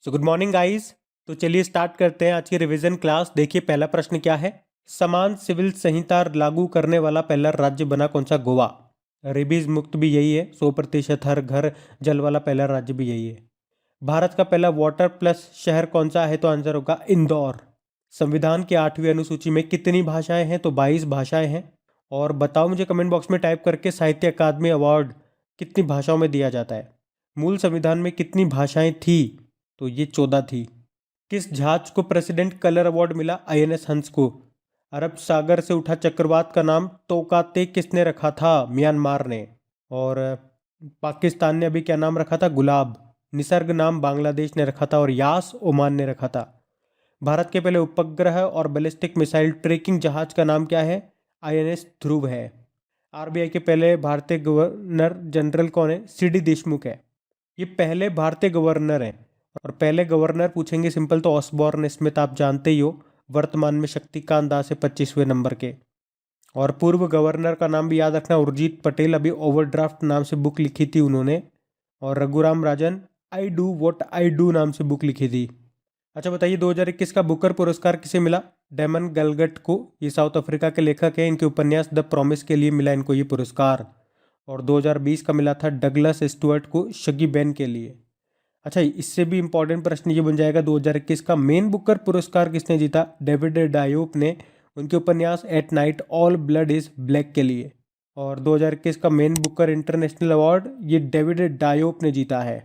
Good morning guys. तो चलिए start करते हैं आज की रिवीजन क्लास। देखिए पहला प्रश्न क्या है। समान सिविल संहिता लागू करने वाला पहला राज्य बना कौन सा? गोवा। रेबीज मुक्त भी यही है। 100% हर घर जल वाला पहला राज्य भी यही है। भारत का पहला वाटर प्लस शहर कौन सा है? तो आंसर होगा इंदौर। संविधान की 8वीं अनुसूची में कितनी भाषाएं हैं? तो 22 भाषाएं हैं। और बताओ मुझे कमेंट बॉक्स में टाइप करके साहित्य अकादमी अवार्ड कितनी भाषाओं में दिया जाता है। मूल संविधान में कितनी भाषाएं थी? तो ये 14 थी। किस जहाज को प्रेसिडेंट कलर अवार्ड मिला? आईएनएस हंस को। अरब सागर से उठा चक्रवात का नाम तोकाते किसने रखा था? म्यांमार ने। और पाकिस्तान ने अभी क्या नाम रखा था? गुलाब। निसर्ग नाम बांग्लादेश ने रखा था और यास ओमान ने रखा था। भारत के पहले उपग्रह और बैलिस्टिक मिसाइल ट्रैकिंग जहाज का नाम क्या है? आईएनएस ध्रुव है। आरबीआई के पहले भारतीय गवर्नर जनरल कौन है? सीडी देशमुख है। ये पहले भारतीय गवर्नर हैं। और पहले गवर्नर पूछेंगे सिंपल तो ऑसबॉर्न स्मिथ आप जानते ही हो। वर्तमान में शक्तिकांत दास है 25वें नंबर के। और पूर्व गवर्नर का नाम भी याद रखना, उर्जित पटेल। अभी ओवरड्राफ्ट नाम से बुक लिखी थी उन्होंने। और Raghuram Rajan I do what I do नाम से बुक लिखी थी। अच्छा बताइए 2021 का बुकर पुरस्कार किसे मिला? डेमन गलगट को। ये साउथ अफ्रीका के लेखक हैं। इनके उपन्यास द प्रॉमिस के लिए मिला इनको ये पुरस्कार। और 2020 का मिला था डगलस स्टुअर्ट को शगी बेन के लिए। अच्छा इससे भी इंपॉर्टेंट प्रश्न ये बन जाएगा 2021 का मेन बुकर पुरस्कार किसने जीता? डेविड डायोप ने। उनके उपन्यास at night all blood is black के लिए। और 2021 का मेन बुकर इंटरनेशनल अवार्ड ये डेविड डायोप ने जीता है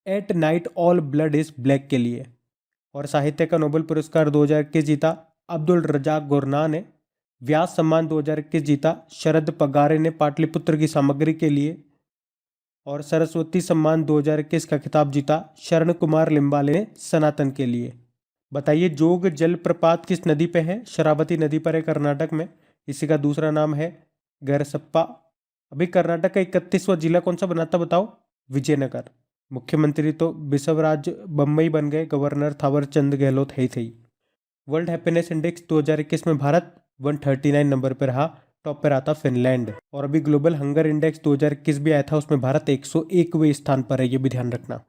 at night all blood is black के लिए। और साहित्य का नोबेल पुरस्कार 2021 जीता अब्दुल रजाक गुरना ने। व्यास सम्मान 2021 जीता शरद पगारे ने पाटलिपुत्र की सामग्री के लिए। और सरस्वती सम्मान 2021 का खिताब जीता शरण कुमार लिम्बाले ने सनातन के लिए। बताइए जोग जलप्रपात किस नदी पे है? शरावती नदी पर है कर्नाटक में। इसी का दूसरा नाम है गरसप्पा। अभी कर्नाटक का 31वां जिला कौन सा बनाता बताओ? विजयनगर। मुख्यमंत्री तो बिसवराज बम्बई बन गए, गवर्नर थावर चंद गहलोत है ही थे। वर्ल्ड हैप्पीनेस इंडेक्स 2021 में भारत 139 नंबर पर रहा। टॉप पर आता फिनलैंड। और अभी ग्लोबल हंगर इंडेक्स 2021 भी आया था, उसमें भारत 101वें स्थान पर है, ये भी ध्यान रखना।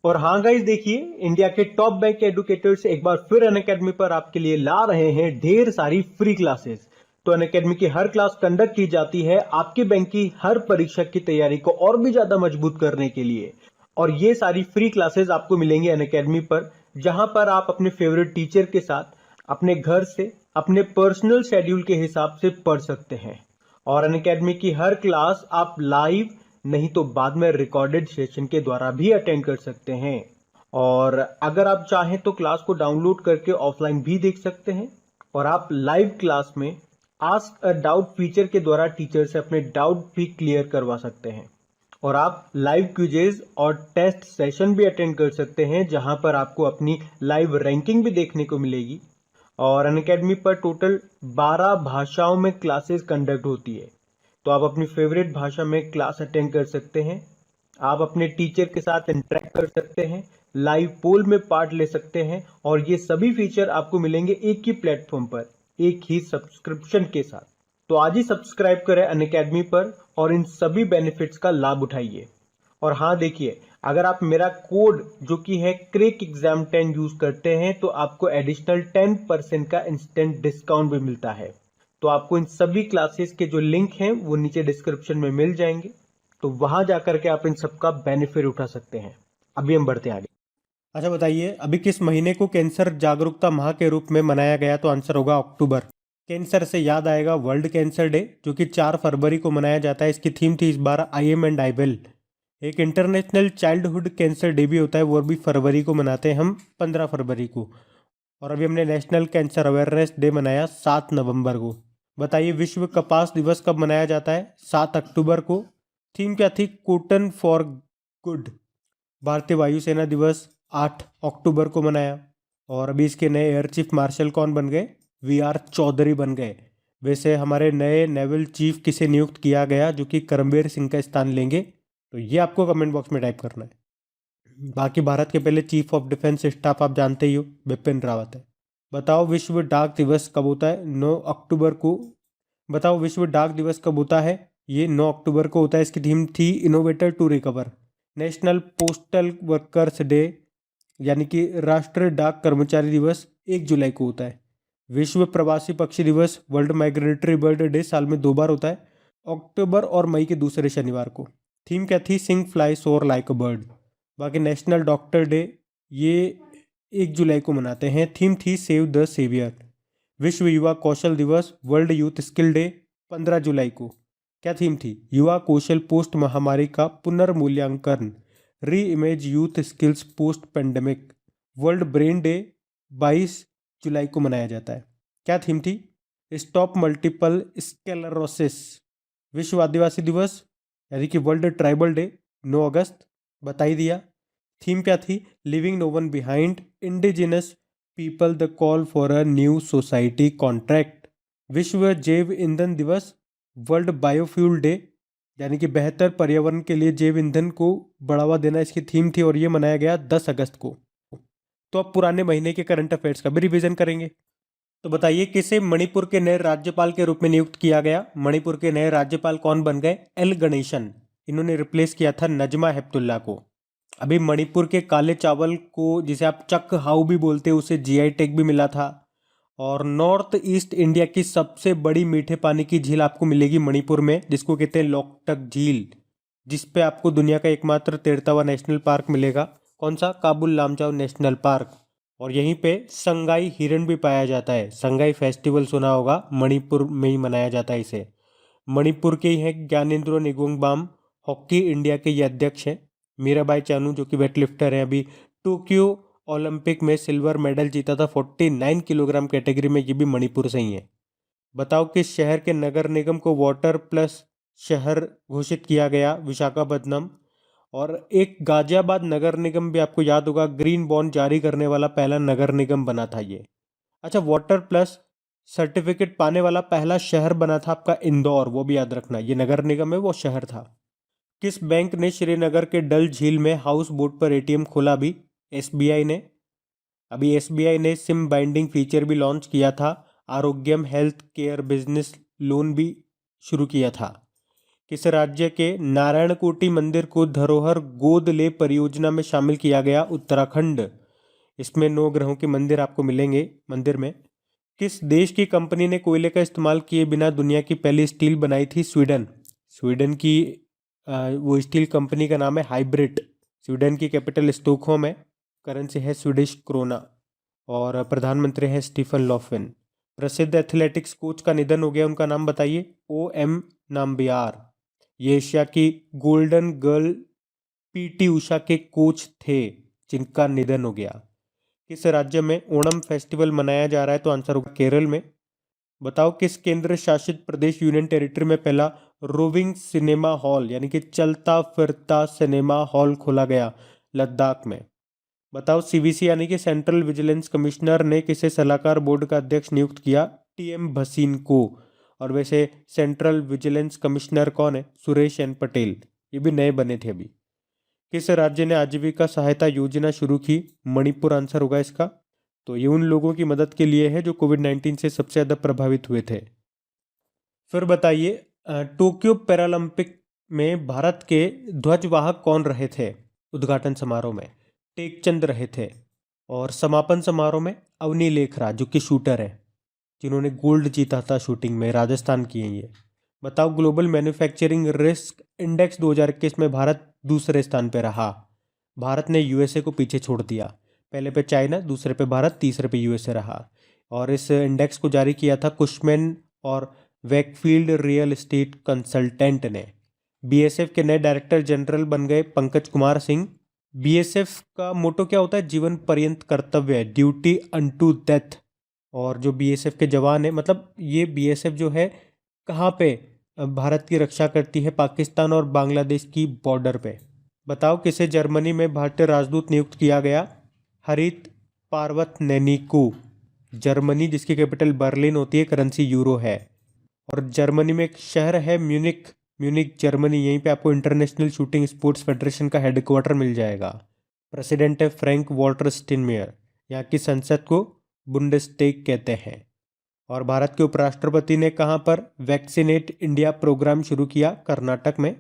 और हाँ गाइस देखिए इंडिया के टॉप बैंक एडुकेटर्स एक बार फिर अनअकैडमी पर आपके लिए ला रहे हैं ढेर सारी फ्री क्लासेस। तो अनअकैडमी की हर क्लास कंडक्ट की जाती है आपके बैंक की हर परीक्षा की तैयारी को और भी ज्यादा मजबूत करने के लिए। और ये सारी फ्री क्लासेस आपको मिलेंगे अनअकैडमी पर, जहां पर आप अपने फेवरेट टीचर के साथ अपने घर से अपने पर्सनल शेड्यूल के हिसाब से पढ़ सकते हैं। और अनअकैडमी की हर क्लास आप लाइव नहीं तो बाद में रिकॉर्डेड सेशन के द्वारा भी अटेंड कर सकते हैं। और अगर आप चाहें तो क्लास को डाउनलोड करके ऑफलाइन भी देख सकते हैं। और आप लाइव क्लास में आस्क अ डाउट फीचर के द्वारा टीचर से अपने डाउट भी क्लियर करवा सकते हैं। और आप लाइव क्विजेज और टेस्ट सेशन भी अटेंड कर सकते हैं, जहां पर आपको अपनी लाइव रैंकिंग भी देखने को मिलेगी। और अनअकैडमी पर टोटल 12 भाषाओं में क्लासेस कंडक्ट होती है। तो आप अपनी फेवरेट भाषा में क्लास अटेंड कर सकते हैं। आप अपने टीचर के साथ इंटरेक्ट कर सकते हैं, लाइव पोल में पार्ट ले सकते हैं। और ये सभी फीचर आपको मिलेंगे एक ही प्लेटफॉर्म पर, एक ही सब्सक्रिप्शन के साथ। तो आज ही सब्सक्राइब करें अनअकैडमी पर और इन सभी बेनिफिट्स का लाभ उठाइए। और हाँ देखिए, अगर आप मेरा कोड जो कि है क्रेक एग्जाम 10 यूज करते हैं तो आपको एडिशनल 10% का इंस्टेंट डिस्काउंट भी मिलता है। तो आपको इन सभी क्लासेस के जो लिंक हैं वो नीचे डिस्क्रिप्शन में मिल जाएंगे। तो वहां जाकर के आप इन सबका बेनिफिट उठा सकते हैं। अभी हम बढ़ते हैं आगे। अच्छा बताइए अभी किस महीने को कैंसर जागरूकता माह के रूप में मनाया गया? तो आंसर होगा अक्टूबर। कैंसर से याद आएगा वर्ल्ड कैंसर डे, जो कि 4 फरवरी को मनाया जाता है। इसकी थीम थी इस बार I am and I will. एक इंटरनेशनल चाइल्डहुड कैंसर डे भी होता है, वो भी फरवरी को मनाते हैं हम, 15 फरवरी को। और अभी हमने नेशनल कैंसर अवेयरनेस डे मनाया 7 नवंबर को। बताइए विश्व कपास दिवस कब मनाया जाता है? 7 अक्टूबर को। थीम क्या थी? Cotton for good. भारतीय वायुसेना दिवस 8 अक्टूबर को मनाया। और अभी इसके नए एयर चीफ मार्शल कौन बन गए? वी आर चौधरी बन गए। वैसे हमारे नए नेवल चीफ किसे नियुक्त किया गया, जो कि करमबीर सिंह का स्थान लेंगे? तो ये आपको कमेंट बॉक्स में टाइप करना है। बाकी भारत के पहले चीफ ऑफ डिफेंस स्टाफ आप जानते ही हो, बिपिन रावत है। बताओ विश्व डाक दिवस कब होता है? 9 अक्टूबर को। बताओ विश्व डाक दिवस कब होता है? ये 9 अक्टूबर को होता है। इसकी थीम थी innovator to recover. National postal workers day यानी कि राष्ट्रीय डाक कर्मचारी दिवस 1 जुलाई को होता है। विश्व प्रवासी पक्षी दिवस वर्ल्ड माइग्रेटरी बर्ड डे साल में 2 बार होता है, अक्टूबर और मई के दूसरे शनिवार को। थीम क्या थी? सिंग फ्लाई सोर लाइक अ बर्ड। बाकी नेशनल डॉक्टर डे ये 1 जुलाई को मनाते हैं, थीम थी सेव द सेवियर। विश्व युवा कौशल दिवस वर्ल्ड यूथ स्किल डे 15 जुलाई को। क्या थीम थी? युवा कौशल पोस्ट महामारी का पुनर्मूल्यांकन, री image youth skills post pandemic. World brain day 22 जुलाई को मनाया जाता है। क्या थीम थी? Stop multiple sclerosis. विश्व आदिवासी दिवस यानी कि वर्ल्ड ट्राइबल डे 9 अगस्त, बता ही दिया। थीम क्या थी? Leaving no one behind, indigenous people the call for a new society contract. विश्व जैव ईंधन दिवस वर्ल्ड बायोफ्यूल डे, यानी कि बेहतर पर्यावरण के लिए जैव ईंधन को बढ़ावा देना इसकी थीम थी, और ये मनाया गया 10 अगस्त को। तो अब पुराने महीने के करंट अफेयर्स का भी रिवीजन करेंगे। तो बताइए किसे मणिपुर के नए राज्यपाल के रूप में नियुक्त किया गया? मणिपुर के नए राज्यपाल कौन बन गए? एल गणेशन। इन्होंने रिप्लेस किया था नजमा हेपतुल्ला को। अभी मणिपुर के काले चावल को, जिसे आप चक हाउ भी बोलते हैं, उसे जीआई टैग भी मिला था। और नॉर्थ ईस्ट इंडिया की सबसे बड़ी मीठे पानी की झील आपको मिलेगी मणिपुर में, जिसको कहते हैं लोकटक झील, जिसपे आपको दुनिया का एकमात्र तैरता हुआ नेशनल पार्क मिलेगा। कौन सा? Kabul Lamjao national park. और यहीं पे संगाई हिरण भी पाया जाता है। संगाई फेस्टिवल सुना होगा, मणिपुर में ही मनाया जाता है इसे। मणिपुर के ही हैं ज्ञानेंद्रो निगोंगबाम, हॉकी इंडिया के ये अध्यक्ष हैं। मीराबाई चानू जो कि वेटलिफ्टर हैं, अभी टोक्यो ओलंपिक में सिल्वर मेडल जीता था 49 किलोग्राम कैटेगरी में, ये भी मणिपुर से ही है। बताओ किस शहर के नगर निगम को वाटर प्लस शहर घोषित किया गया? विशाखापट्टनम। और एक गाजियाबाद नगर निगम भी आपको याद होगा, ग्रीन बॉन्ड जारी करने वाला पहला नगर निगम बना था ये। अच्छा, वाटर प्लस सर्टिफिकेट पाने वाला पहला शहर बना था आपका इंदौर, वो भी याद रखना। ये नगर निगम है, वो शहर था। किस बैंक ने श्रीनगर के डल झील में हाउस बोट पर एटीएम खोला? अभी एसबीआई ने। अभी एसबीआई ने सिम बाइंडिंग फीचर भी लॉन्च किया था। आरोग्यम हेल्थ केयर बिजनेस लोन भी शुरू किया था। किस राज्य के नारायणकोटि मंदिर को धरोहर गोद ले परियोजना में शामिल किया गया? उत्तराखंड। इसमें 9 ग्रहों के मंदिर आपको मिलेंगे मंदिर में। किस देश की कंपनी ने कोयले का इस्तेमाल किए बिना दुनिया की पहली स्टील बनाई थी? स्वीडन। स्वीडन की वो स्टील कंपनी का नाम है हाइब्रिड। स्वीडन की कैपिटल स्टॉकहोम है। करेंसी है स्वीडिश क्रोना। और प्रधानमंत्री है स्टीफन लॉफवेन। प्रसिद्ध एथलेटिक्स कोच का निधन हो गया, उनका नाम बताइए? OM नाम्बियार। ये एशिया की गोल्डन गर्ल PT उषा के कोच थे, जिनका निधन हो गया। किस राज्य में ओणम फेस्टिवल मनाया जा रहा है? तो आंसर होगा केरल में। बताओ किस केंद्र शासित प्रदेश यूनियन टेरिटरी में पहला रोविंग सिनेमा हॉल यानी कि चलता फिरता सिनेमा हॉल खोला गया? लद्दाख में। बताओ CVC यानी कि सेंट्रल विजिलेंस कमिश्नर ने किसे सलाहकार बोर्ड का अध्यक्ष नियुक्त किया? TM भसीन को। और वैसे सेंट्रल विजिलेंस कमिश्नर कौन है? सुरेश एन पटेल। ये भी नए बने थे अभी। किस राज्य ने आजीविका सहायता योजना शुरू की? मणिपुर आंसर होगा इसका। तो ये उन लोगों की मदद के लिए है जो कोविड-19 से सबसे ज़्यादा प्रभावित हुए थे। फिर बताइए टोक्यो पैरालंपिक में भारत के ध्वजवाहक कौन रहे थे उद्घाटन समारोह में? टेकचंद रहे थे। और समापन समारोह में अवनी लेखरा जो कि शूटर है, जिन्होंने गोल्ड जीता था शूटिंग में, राजस्थान की हैं ये। बताओ ग्लोबल मैन्युफैक्चरिंग रिस्क इंडेक्स 2021 में भारत दूसरे स्थान पर रहा। भारत ने USA को पीछे छोड़ दिया। पहले पे चाइना, दूसरे पे भारत, तीसरे पे USA रहा। और इस इंडेक्स को जारी किया था कुशमैन और वैकफील्ड रियल एस्टेट कंसल्टेंट ने। BSF के नए डायरेक्टर जनरल बन गए पंकज कुमार सिंह। BSF का मोटो क्या होता है? जीवन पर्यंत कर्तव्य, ड्यूटी अनटू डेथ। और जो BSF के जवान है, मतलब ये BSF जो है कहाँ पे भारत की रक्षा करती है? पाकिस्तान और बांग्लादेश की बॉर्डर पे। बताओ किसे जर्मनी में भारतीय राजदूत नियुक्त किया गया? हरित पार्वत नैनी को। जर्मनी जिसकी कैपिटल बर्लिन होती है, करेंसी यूरो है। और जर्मनी में एक शहर है म्यूनिक, म्यूनिक जर्मनी, यहीं पे आपको इंटरनेशनल शूटिंग स्पोर्ट्स फेडरेशन का हेडक्वार्टर मिल जाएगा। प्रेसिडेंट है फ्रैंक वॉल्टर स्टाइनमायर। यहाँ की संसद को बुंडेस्टैग कहते हैं। और भारत के उपराष्ट्रपति ने कहाँ पर वैक्सीनेट इंडिया प्रोग्राम शुरू किया? कर्नाटक में।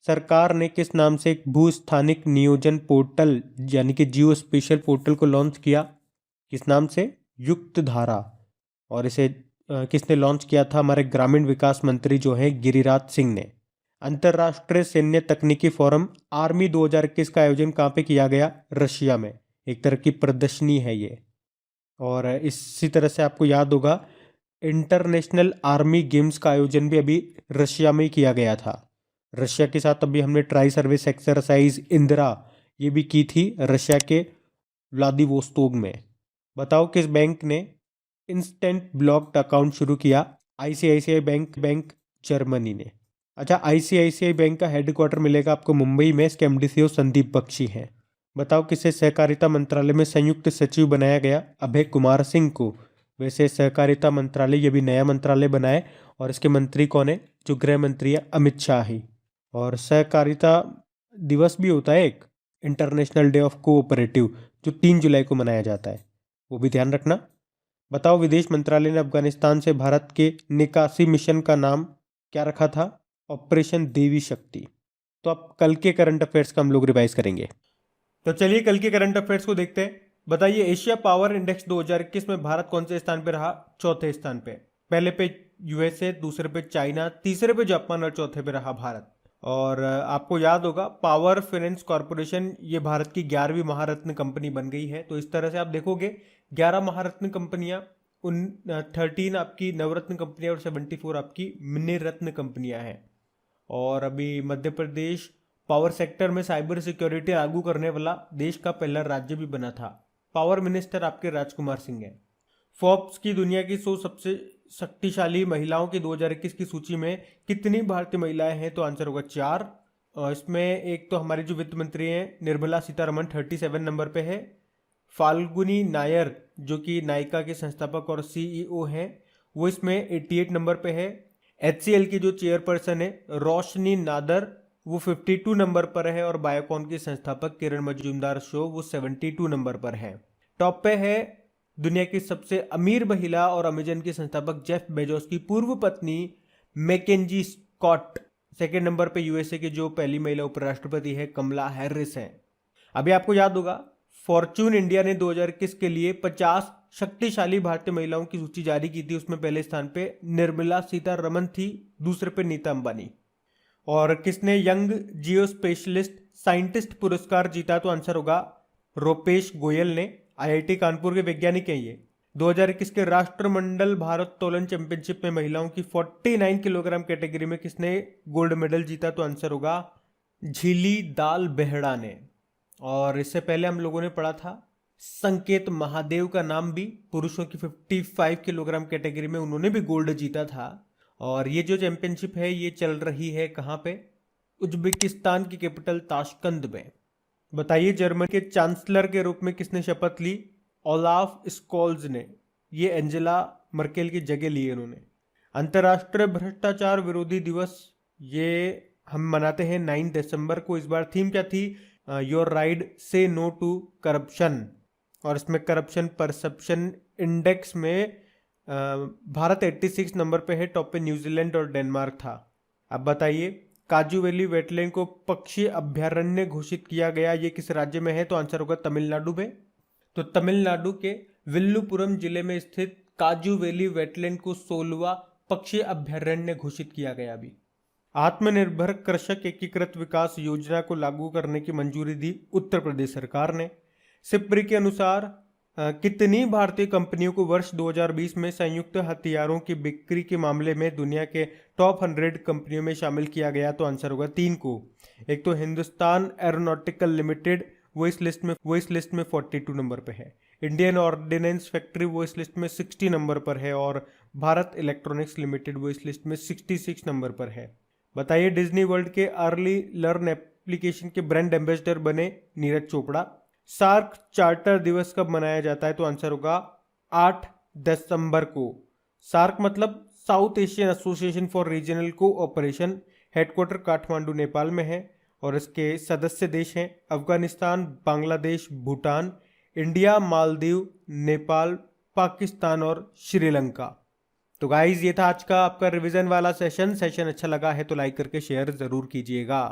सरकार ने किस नाम से एक भूस्थानिक नियोजन पोर्टल यानी कि जियो स्पेशल पोर्टल को लॉन्च किया? किस नाम से? युक्त धारा। और इसे किसने लॉन्च किया था? हमारे ग्रामीण विकास मंत्री जो हैं गिरिराज सिंह ने। अंतर्राष्ट्रीय सैन्य तकनीकी फोरम आर्मी 2021 का आयोजन कहाँ पे किया गया? रशिया में। एक तरह की प्रदर्शनी है ये। और इसी तरह से आपको याद होगा इंटरनेशनल आर्मी गेम्स का आयोजन भी अभी रशिया में ही किया गया था। रशिया के साथ अभी हमने ट्राई सर्विस एक्सरसाइज इंदिरा ये भी की थी रशिया के व्लादिवोस्तोक में। बताओ किस बैंक ने इंस्टेंट ब्लॉक्ड अकाउंट शुरू किया? आईसीआईसीआई बैंक जर्मनी ने। अच्छा, आईसीआईसीआई बैंक का हेडक्वार्टर मिलेगा आपको मुंबई में। इसके एमडी सीईओ संदीप बख्शी हैं। बताओ किसे सहकारिता मंत्रालय में संयुक्त सचिव बनाया गया? अभय कुमार सिंह को। वैसे सहकारिता मंत्रालय ये भी नया मंत्रालय बना है और इसके मंत्री कौन है? जो गृह मंत्री है अमित शाह ही। और सहकारिता दिवस भी होता है एक, इंटरनेशनल डे ऑफ कोऑपरेटिव, जो 3 जुलाई को मनाया जाता है, वो भी ध्यान रखना। बताओ विदेश मंत्रालय ने अफगानिस्तान से भारत के निकासी मिशन का नाम क्या रखा था? ऑपरेशन देवी शक्ति। तो अब कल के करंट अफेयर्स का हम लोग रिवाइज करेंगे। तो चलिए कल के करंट अफेयर्स को देखते हैं। बताइए एशिया पावर इंडेक्स 2021 में भारत कौन से स्थान पे रहा? चौथे स्थान पे। पहले पे यूएसए, दूसरे पे चाइना, तीसरे पे जापान और चौथे पे रहा भारत। और आपको याद होगा पावर फाइनेंस कॉर्पोरेशन ये भारत की 11वीं महारत्न कंपनी बन गई है। तो इस तरह से आप देखोगे 11 महारत्न कंपनियां, 13 आपकी नवरत्न कंपनियां और 74 आपकी मिनी रत्न कंपनियां हैं। और अभी मध्य प्रदेश पावर सेक्टर में साइबर सिक्योरिटी लागू करने वाला देश का पहला राज्य भी बना था। पावर मिनिस्टर आपके राजकुमार सिंह हैं। फोर्ब्स की दुनिया की 100 सबसे शक्तिशाली महिलाओं की 2021 की सूची में कितनी भारतीय महिलाएं हैं? तो आंसर होगा 4। और इसमें एक तो हमारी जो वित्त मंत्री हैं निर्मला सीतारमण 37 नंबर पे है। फाल्गुनी नायर जो कि नायका के संस्थापक और सीईओ हैं, वो इसमें 88 नंबर पे है। HCL की जो चेयरपर्सन है रोशनी नादर, वो 52 नंबर पर है। और बायोकॉन की संस्थापक किरण मजूमदार शो वो 72 नंबर पर है। टॉप पे है दुनिया की सबसे अमीर महिला और अमेजन की संस्थापक जेफ बेजोस की पूर्व पत्नी मैकेंजी स्कॉट। सेकेंड नंबर पे यूएसए की जो पहली महिला उपराष्ट्रपति है कमला हैरिस है। अभी आपको याद होगा फॉर्च्यून इंडिया ने 2021 के लिए 50 शक्तिशाली भारतीय महिलाओं की सूची जारी की थी। उसमें पहले स्थान पे निर्मला सीतारमण थी, दूसरे पे नीता अंबानी। और किसने यंग जियो स्पेशलिस्ट साइंटिस्ट पुरस्कार जीता? तो आंसर होगा रूपेश गोयल ने। आईआईटी कानपुर के वैज्ञानिक हैं ये। 2021 के राष्ट्रमंडल भारोत्तोलन चैंपियनशिप में महिलाओं की 49 किलोग्राम कैटेगरी में किसने गोल्ड मेडल जीता? तो आंसर होगा झीली दाल बेहड़ा ने। और इससे पहले हम लोगों ने पढ़ा था संकेत महादेव का नाम भी, पुरुषों की 55 किलोग्राम कैटेगरी में उन्होंने भी गोल्ड जीता था। और ये जो चैंपियनशिप है ये चल रही है कहाँ पे? उज्बेकिस्तान की कैपिटल ताशकंद में। बताइए जर्मनी के चांसलर के रूप में किसने शपथ ली? ओलाफ स्कोल्ज ने। ये एंजेला मर्केल की जगह ली है उन्होंने। अंतर्राष्ट्रीय भ्रष्टाचार विरोधी दिवस ये हम मनाते हैं 9 दिसंबर को। इस बार थीम क्या थी? योर राइट से नो टू करप्शन। और इसमें करप्शन परसेप्शन इंडेक्स में भारत 86 नंबर पे है। टॉप पे न्यूजीलैंड और डेनमार्क था। अब बताइए काजू वैली वेटलैंड को पक्षी अभ्यारण्य घोषित किया गया, ये किस राज्य में है? तो आंसर होगा तमिलनाडु में। तो तमिलनाडु के विल्लुपुरम जिले में स्थित काजू वैली वेटलैंड को 16वां पक्षी अभ्यारण्य घोषित किया गया। अभी आत्मनिर्भर कृषक एकीकृत विकास योजना को लागू करने की मंजूरी दी उत्तर प्रदेश सरकार ने। सिप्री के अनुसार कितनी भारतीय कंपनियों को वर्ष 2020 में संयुक्त हथियारों की बिक्री के मामले में दुनिया के टॉप 100 कंपनियों में शामिल किया गया? तो आंसर होगा 3 को। एक तो हिंदुस्तान एरोनॉटिकल लिमिटेड, वो इस लिस्ट में 42 नंबर पे है। इंडियन ऑर्डिनेंस फैक्ट्री वो इस लिस्ट में 60 नंबर पर है। और भारत इलेक्ट्रॉनिक्स लिमिटेड वो इस लिस्ट में 66 नंबर पर है। बताइए डिज्नी वर्ल्ड के अर्ली लर्न एप्लीकेशन के ब्रांड एम्बेसडर बने नीरज चोपड़ा। सार्क चार्टर दिवस कब मनाया जाता है? तो आंसर होगा 8 दिसंबर को। सार्क मतलब south Asian association for regional cooperation. Headquarter Kathmandu Nepal में है। और इसके सदस्य देश हैं अफगानिस्तान, बांग्लादेश, भूटान, इंडिया, मालदीव, नेपाल, पाकिस्तान और श्रीलंका। तो गाइज ये था आज का आपका रिवीजन वाला सेशन अच्छा लगा है तो लाइक करके शेयर जरूर कीजिएगा।